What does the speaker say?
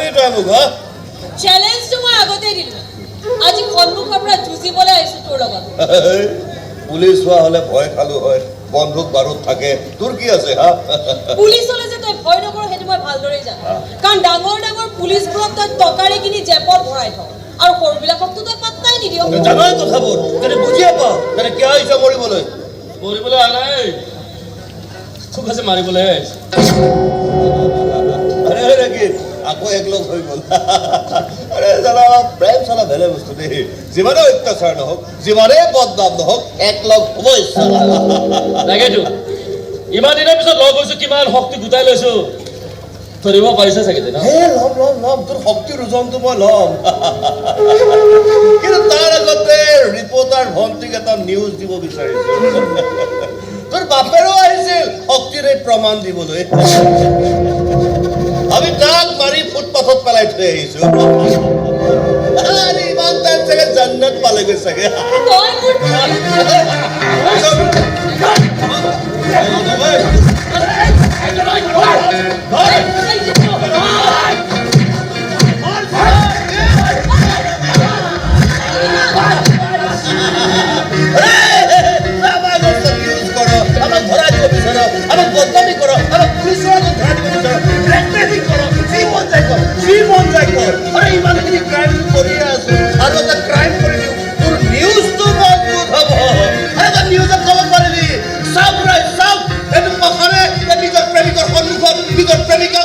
নেকি তই মোক হা চ্যালেঞ্জটো মই আগতেই দিলোঁ আজি সন্মুখৰ পৰা যুঁজিবলৈ আহিছোঁ তোৰ লগত পুলিচ হোৱা হ'লে ভয় খালো হয় বন্ধুক বাৰুদ থাকে তোৰ কি আছে হা পুলিচ হ'লে যে তই ভয় নকৰ সেইটো মই ভালদৰেই জানো কাৰণ ডাঙৰ ডাঙৰ পুলিচবোৰক তই টকাৰে কিনি জেপত ভৰাই থওঁ আৰু সৰুবিলাককতো তই পাত্তাই নিদিয় জানই কথাবোৰ তই বুজিয়ে পাওঁ তই কিয় আহিছ মৰিবলৈ অহা নাই তোক আছে মাৰিবলৈ আৰে নাকি আকৌ একলগ হৈ গ'ল আৰে জানা প্ৰেম চালা ভেলে বস্তু দেই যিমানে অত্যাচাৰ নহওক যিমানে বদনাম নহওক একলগ হ'বই তাকেতো ইমান দিনৰ পিছত লগ হৈছো কিমান শক্তি গোটাই লৈছো ধৰিব পাৰিছে চাগে না হে লম তোৰ শক্তিৰ ওজনটো মই ল'ম কিন্তু তাৰ আগতে ৰিপৰ্টাৰ ভণ্টিক এটা নিউজ দিব বিচাৰিছো তোৰ বাপেৰো আহিছিল শক্তিৰে প্ৰমাণ দিবলৈ আমি তাক মাৰি ফুটপাথত পেলাই থৈ আহিছো ইমান টাইম চাগে জান্নাত পালেগৈ চাগে তই মোৰ প্ৰেমিকা